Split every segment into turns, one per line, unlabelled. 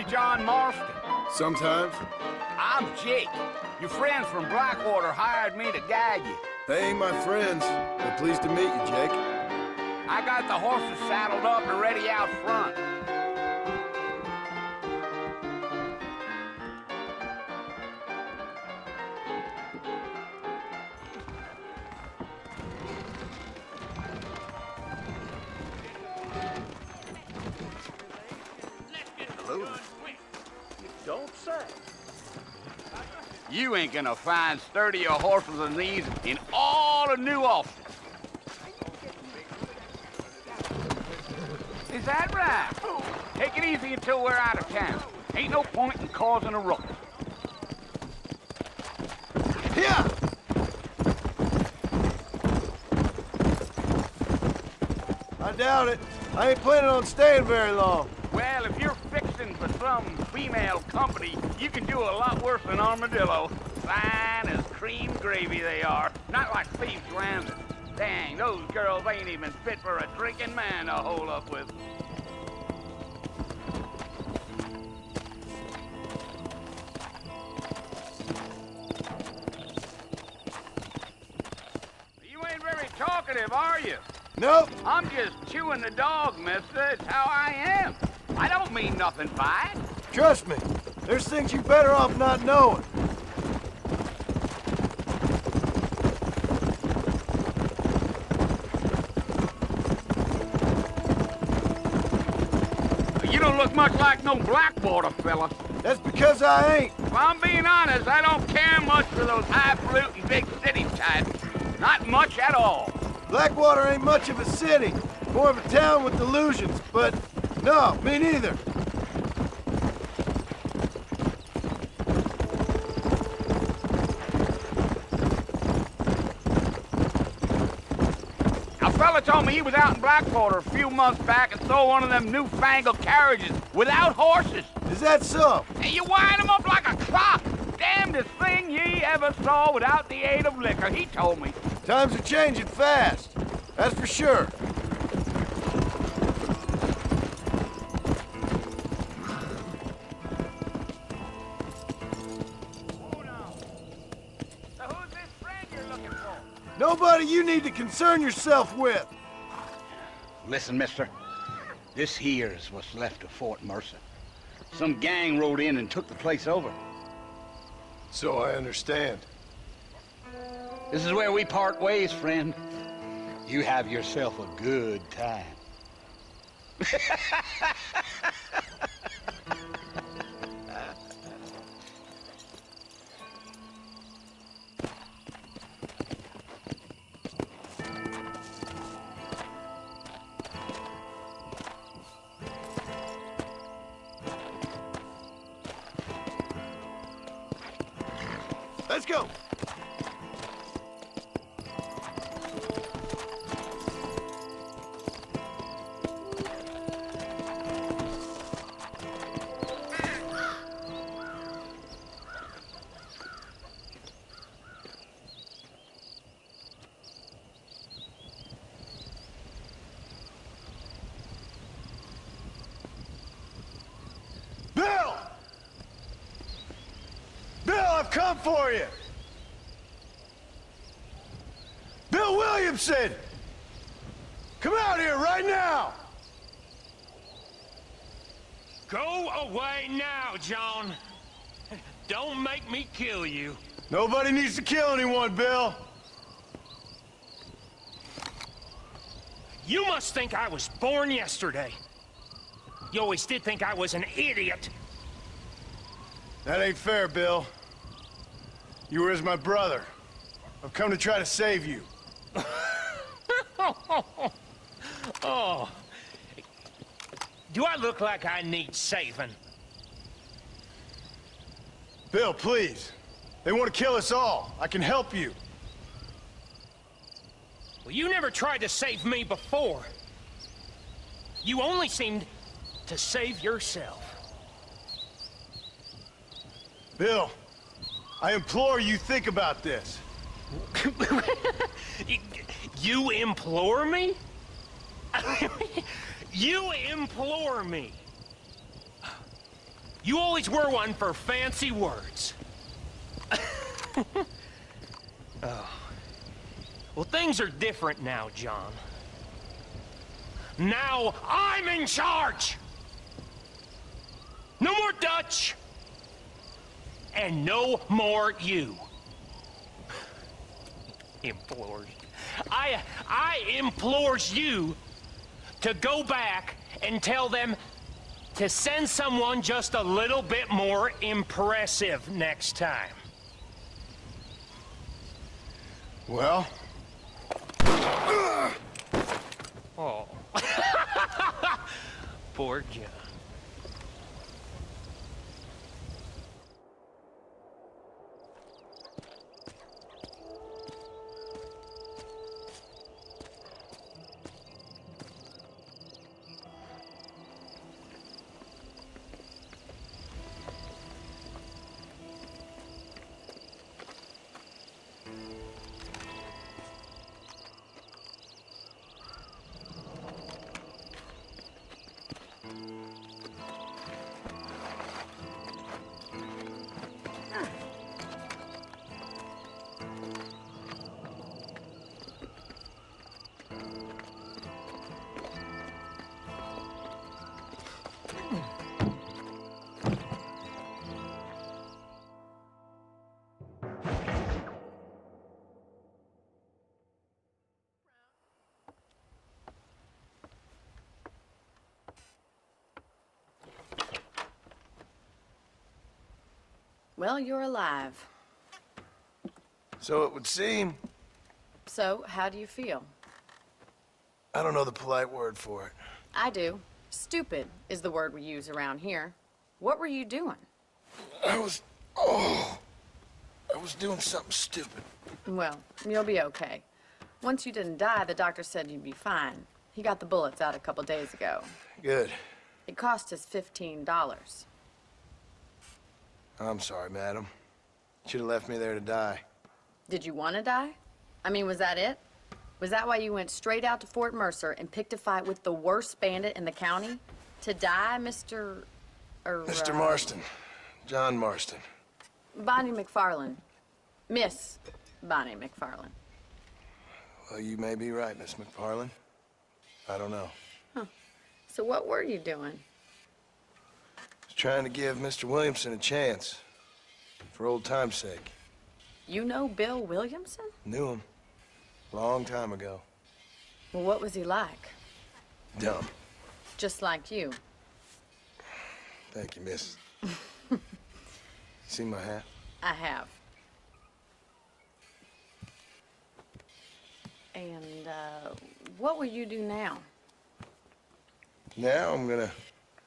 be John Marston?
Sometimes.
I'm Jake. Your friends from Blackwater hired me to guide you.
They ain't my friends. They're pleased to meet you, Jake.
I got the horses saddled up and ready out front.
Don't say.
You ain't gonna find sturdier horses than these in all of New Austin. Is that right? Take it easy until we're out of town. Ain't no point in causing a ruckus.
Here! I doubt it. I ain't planning on staying very long.
Well, if you're fixing for some female company, you can do a lot worse than Armadillo. Fine as cream gravy they are. Not like thieves' Joanne's. Dang, those girls ain't even fit for a drinking man to hole up with. You ain't very talkative, are you?
Nope.
I'm just chewing the dog, mister. It's how I am. I don't mean nothing by it.
Trust me. There's things you better off not knowing.
You don't look much like no Blackwater fella.
That's because I ain't.
If I'm being honest, I don't care much for those highfalutin big city types. Not much at all.
Blackwater ain't much of a city. More of a town with delusions, but no, me neither.
A fella told me he was out in Blackwater a few months back and saw one of them newfangled carriages without horses.
Is that so?
And you wind them up like a clock. Damnedest thing ye ever saw without the aid of liquor, he told me.
Times are changing fast. That's for sure.
So who's this friend you're looking for?
Nobody you need to concern yourself with.
Listen, mister. This here's what's left of Fort Mercer. Some gang rode in and took the place over.
So I understand.
This is where we part ways, friend. You have yourself a good time.
Let's go. Bill! Bill, I've come for you! Bill Williamson! Come out here right now!
Go away now, John. Don't make me kill you.
Nobody needs to kill anyone, Bill.
You must think I was born yesterday. You always did think I was an idiot.
That ain't fair, Bill. You were as my brother. I've come to try to save you.
Oh. Do I look like I need saving?
Bill, please. They want to kill us all. I can help you.
Well, you never tried to save me before. You only seemed to save yourself.
Bill, I implore you think about this.
You implore me? You implore me? You always were one for fancy words. Oh. Well, things are different now, John. Now I'm in charge! No more Dutch! And no more you. Implores. I implores you to go back and tell them to send someone just a little bit more impressive next time.
Well?
Oh. Poor John.
Well, you're alive.
So it would seem.
So, how do you feel?
I don't know the polite word for it.
I do. Stupid is the word we use around here. What were you doing?
I was doing something stupid.
Well, you'll be okay. Once you didn't die, the doctor said you'd be fine. He got the bullets out a couple days ago.
Good.
It cost us $15.
I'm sorry, madam. Should have left me there to die.
Did you want to die? I mean, was that it? Was that why you went straight out to Fort Mercer and picked a fight with the worst bandit in the county? To die, Mr.
Mr. Marston. John Marston.
Bonnie McFarland. Miss Bonnie McFarland.
Well, you may be right, Miss McFarland. I don't know.
Huh. So what were you doing?
Was trying to give Mr. Williamson a chance. For old time's sake.
You know Bill Williamson?
Knew him. Long time ago.
Well, what was he like?
Dumb.
Just like you.
Thank you, miss. See my hat?
I have. And, what will you do now?
Now I'm gonna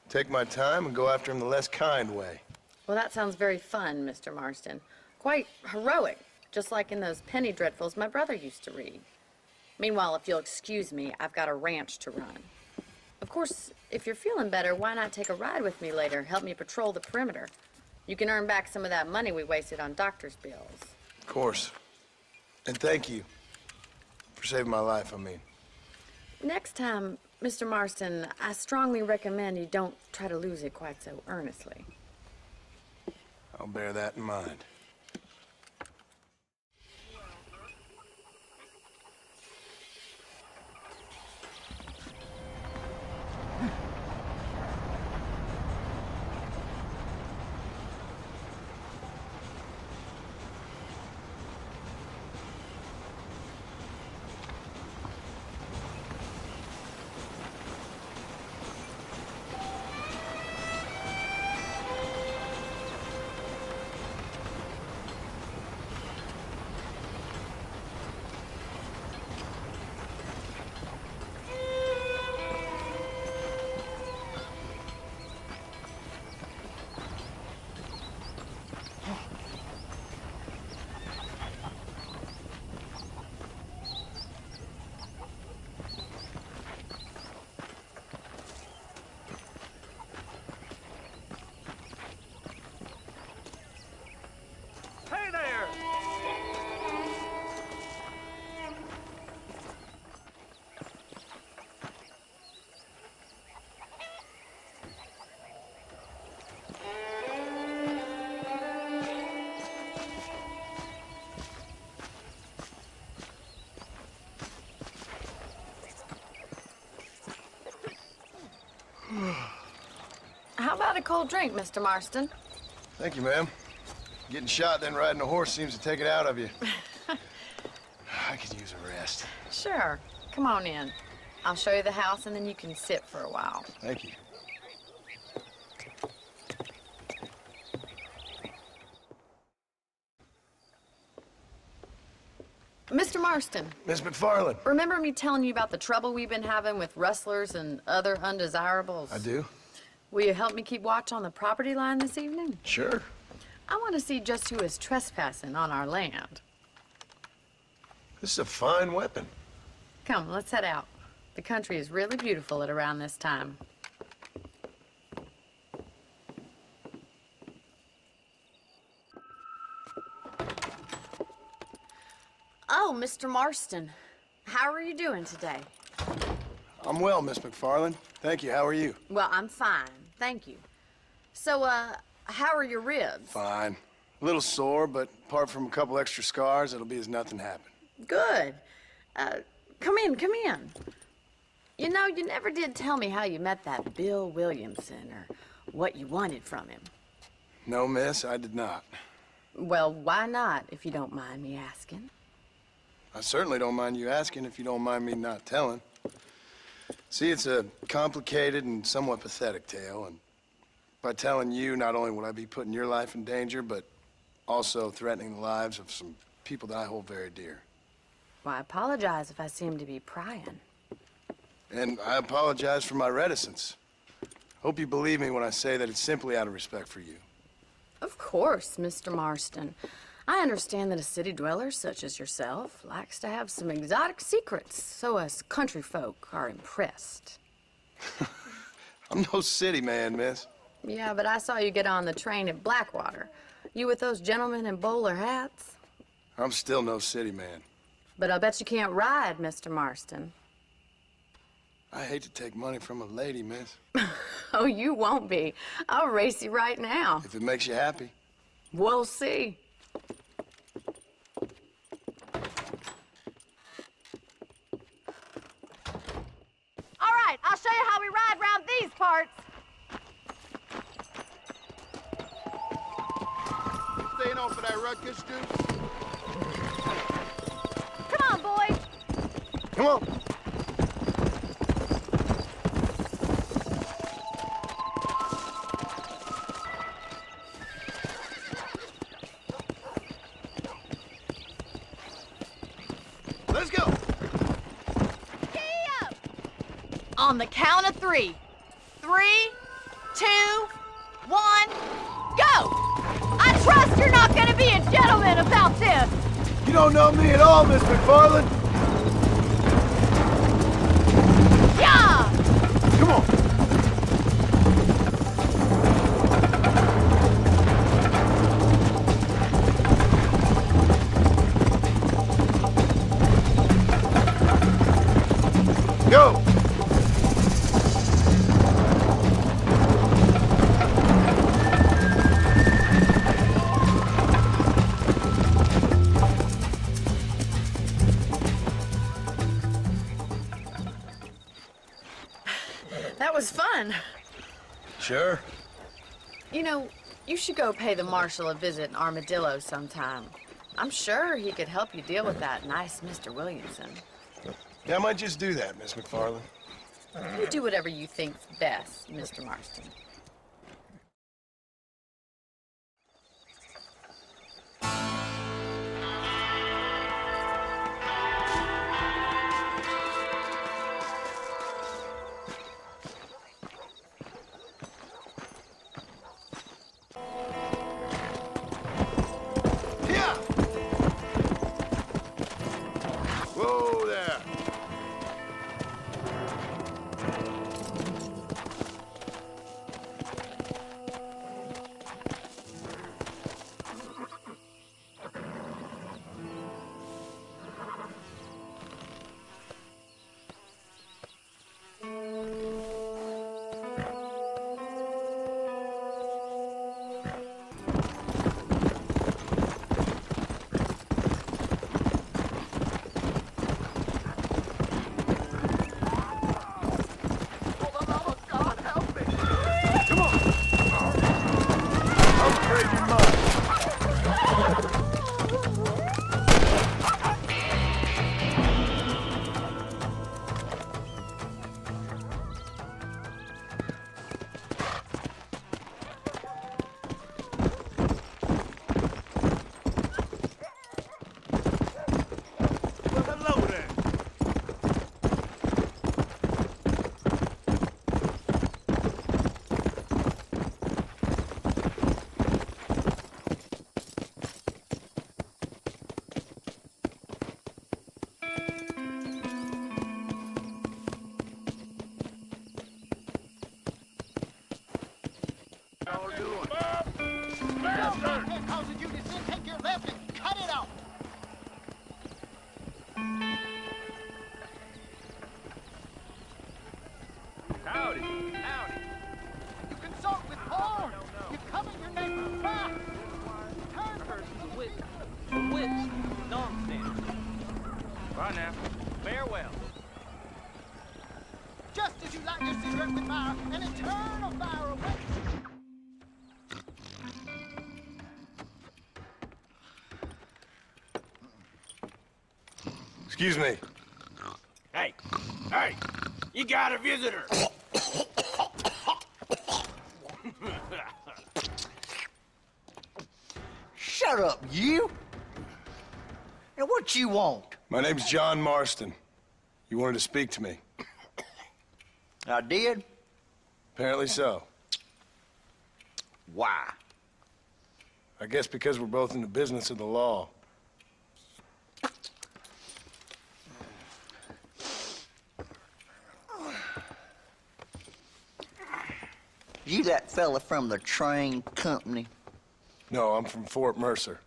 take my time and go after him the less kind way.
Well, that sounds very fun, Mr. Marston. Quite heroic, just like in those penny dreadfuls my brother used to read. Meanwhile, if you'll excuse me, I've got a ranch to run. Of course, if you're feeling better, why not take a ride with me later? Help me patrol the perimeter. You can earn back some of that money we wasted on doctor's bills.
Of course. And thank you. For saving my life, I mean.
Next time, Mr. Marston, I strongly recommend you don't try to lose it quite so earnestly.
I'll bear that in mind.
about a cold drink, Mr. Marston?
Thank you, ma'am. Getting shot, then riding a horse seems to take it out of you. I could use a rest.
Sure. Come on in. I'll show you the house, and then you can sit for a while.
Thank you.
Mr. Marston,
Miss McFarland.
remember me telling you about the trouble we've been having with rustlers and other undesirables?
I do?
Will you help me keep watch on the property line this evening?
Sure.
I want to see just who is trespassing on our land.
This is a fine weapon.
Come, let's head out. The country is really beautiful at around this time. Oh, Mr. Marston, how are you doing today?
I'm well, Miss McFarland. Thank you. How are you?
Well, I'm fine, thank you. So, how are your ribs?
Fine. A little sore, but apart from a couple extra scars, it'll be as nothing happened.
Good. Come in, come in. You know, you never did tell me how you met that Bill Williamson or what you wanted from him.
No, miss, I did not.
Well, why not, if you don't mind me asking?
I certainly don't mind you asking if you don't mind me not telling. See, it's a complicated and somewhat pathetic tale, and by telling you, not only would I be putting your life in danger, but also threatening the lives of some people that I hold very dear.
Well, I apologize if I seem to be prying.
And I apologize for my reticence. Hope you believe me when I say that it's simply out of respect for you.
Of course, Mr. Marston. I understand that a city dweller such as yourself likes to have some exotic secrets, so us country folk are impressed.
I'm no city man, miss.
Yeah, but I saw you get on the train at Blackwater. You with those gentlemen in bowler hats?
I'm still no city man.
But I'll bet you can't ride, Mr. Marston.
I hate to take money from a lady, miss.
Oh, you won't be. I'll race you right now.
If it makes you happy.
We'll see.
All right, I'll show you how we ride around these parts.
Staying on for that ruckus, dude?
Come on, boys.
Come on.
Let's go.
On the count of 3. 3, 2, 1, go! I trust you're not gonna be a gentleman about this.
You don't know me at all, Miss McFarland.
Yeah!
Come on. Go!
That was fun.
Sure.
You know, you should go pay the marshal a visit in Armadillo sometime. I'm sure he could help you deal with that nice Mr. Williamson.
Yeah, I might just do that, Miss McFarland.
You do whatever you think's best, Mr. Marston.
Yeah! Whoa there. raging mud.
Howdy. Howdy.
You consult with Horn. You cover your neighbor's back. Turn from the
Wits, nonsense.
Right now.
Farewell.
just as you light your cigarette with fire, an eternal fire awaits.
Excuse me.
Hey, hey, you got a visitor.
Shut up, you! Now, what you want?
My name's John Marston. You wanted to speak to me.
I did?
Apparently so.
Why?
I guess because we're both in the business of the law.
You that fella from the train company?
No, I'm from Fort Mercer.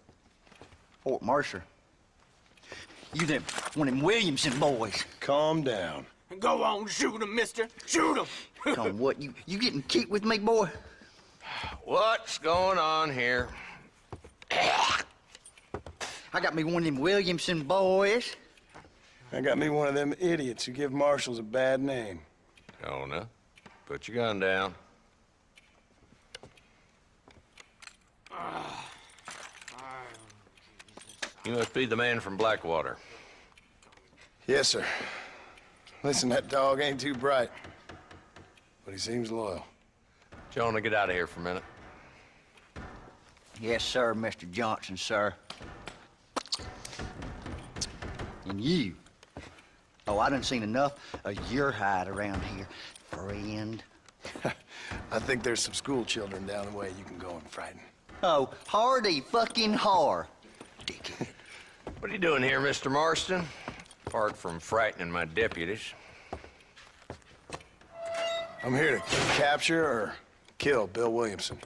Fort Mercer? You them, one of them Williamson boys.
Calm down.
Go on, shoot him, mister. Shoot him.
On what, you getting cute with me, boy?
What's going on here?
I got me one of them Williamson boys.
I got me one of them idiots who give marshals a bad name.
Jonah, put your gun down. You must be the man from Blackwater.
Yes, sir. Listen, that dog ain't too bright, but he seems loyal.
Jonah, get out of here for a minute.
Yes, sir, Mr. Johnson, sir. And you. Oh, I done seen enough of your hide around here, friend.
I think there's some school children down the way you can go and frighten.
Oh, hardy fucking har. Dickhead.
What are you doing here, Mr. Marston? Apart from frightening my deputies.
I'm here to capture or kill Bill Williamson.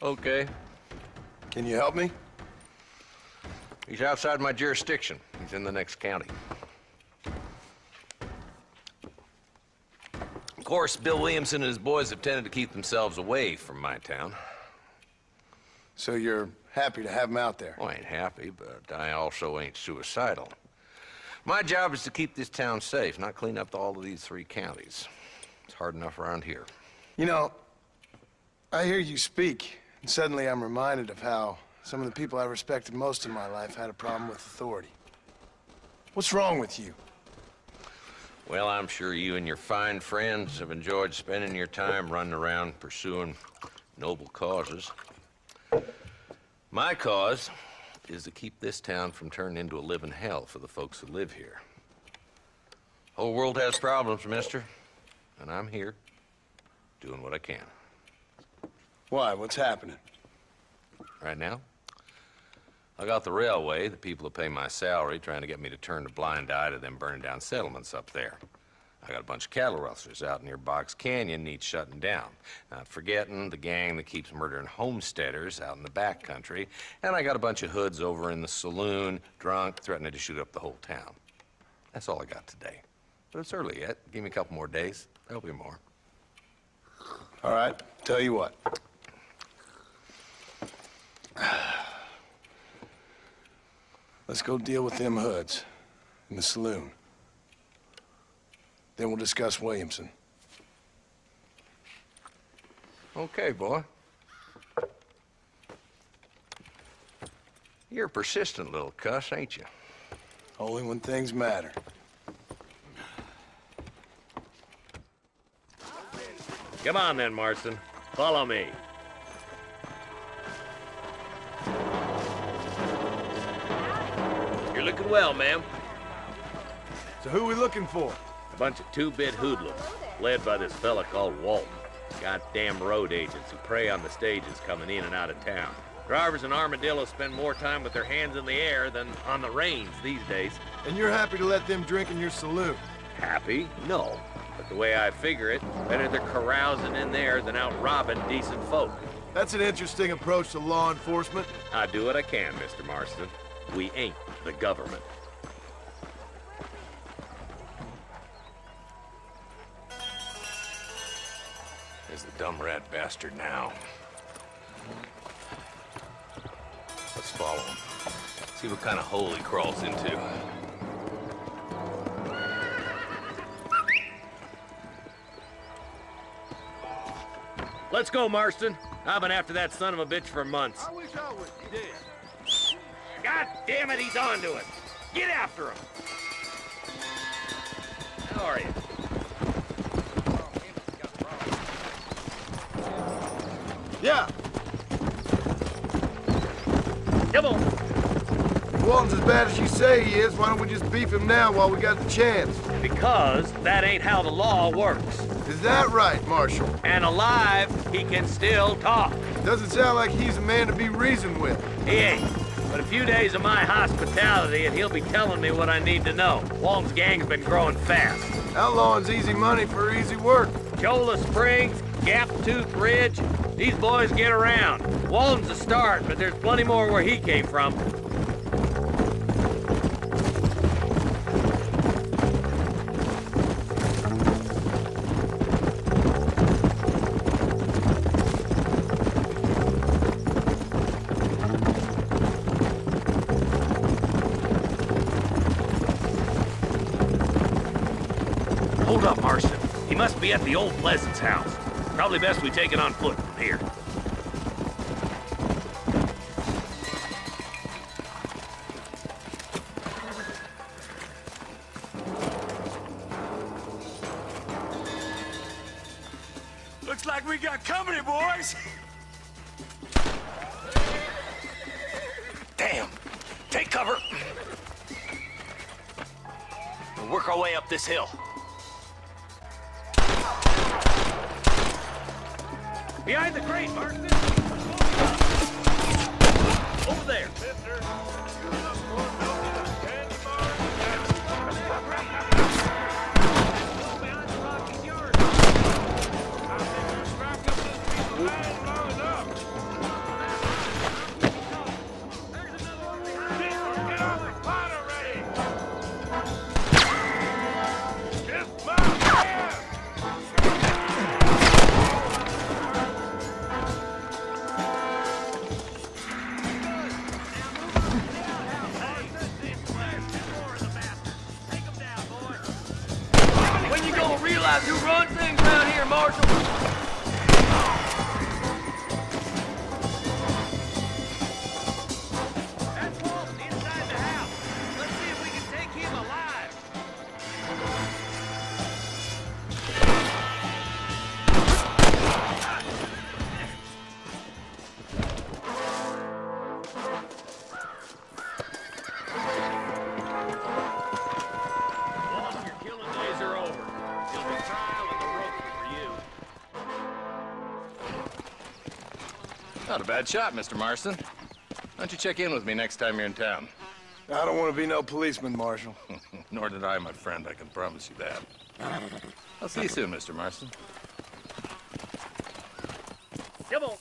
Okay.
Can you help me?
He's outside my jurisdiction. He's in the next county. Of course, Bill Williamson and his boys have tended to keep themselves away from my town.
So you're happy to have him out there?
Well, I ain't happy, but I also ain't suicidal. My job is to keep this town safe, not clean up all of these 3 counties. It's hard enough around here.
You know, I hear you speak, and suddenly I'm reminded of how some of the people I respected most in my life had a problem with authority. What's wrong with you?
Well, I'm sure you and your fine friends have enjoyed spending your time running around pursuing noble causes. My cause is to keep this town from turning into a living hell for the folks who live here. Whole world has problems, mister, and I'm here doing what I can.
Why? What's happening?
Right now, I got the railway, the people who pay my salary, trying to get me to turn a blind eye to them burning down settlements up there. I got a bunch of cattle rustlers out near Box Canyon needs shutting down. Not forgetting the gang that keeps murdering homesteaders out in the back country. And I got a bunch of hoods over in the saloon, drunk, threatening to shoot up the whole town. That's all I got today. But it's early yet. Give me a couple more days. There'll be more.
All right, tell you what. Let's go deal with them hoods in the saloon. Then we'll discuss Williamson.
Okay, boy. You're a persistent little cuss, ain't you?
Only when things matter.
Come on then, Marston. Follow me. You're looking well, ma'am.
So who we looking for?
A bunch of two-bit hoodlums, led by this fella called Walton. Goddamn road agents who prey on the stages coming in and out of town. Drivers in Armadillo spend more time with their hands in the air than on the reins these days.
And you're happy to let them drink in your saloon?
Happy? No. But the way I figure it, better they're carousing in there than out robbing decent folk.
That's an interesting approach to law enforcement.
I do what I can, Mr. Marston. We ain't the government.
There's the dumb rat bastard now. Let's follow him. See what kind of hole he crawls into.
Let's go, Marston. I've been after that son of a bitch for months.
I wish I was dead.
God damn it, he's onto it. Get after him. How are you?
Yeah.
Come on.
If Walton's as bad as you say he is, why don't we just beef him now while we got the chance?
Because that ain't how the law works.
Is that right, Marshal?
And alive, he can still talk.
Doesn't sound like he's a man to be reasoned with.
He ain't. But a few days of my hospitality and he'll be telling me what I need to know. Walton's gang's been growing fast.
Outlawing's easy money for easy work.
Cholla Springs, Gap Tooth Ridge, these boys get around. Walton's a start, but there's plenty more where he came from. Hold up, Marston. He must be at the old Pleasance house. Probably best we take it on foot from here.
Looks like we got company, boys.
Damn! Take cover! We'll work our way up this hill. Behind the crate, Marston! Over there!
Realize who runs things around here, Marshal?
That's Walton inside the house. Let's see if we can take him alive. Walton, your killing days are over. You'll be trial and the rope for you.
Not a bad shot, Mr. Marston. Why don't you check in with me next time you're in town?
I don't want to be no policeman, Marshal.
Nor did I, my friend. I can promise you that. I'll see you soon, Mr. Marston.
Come on.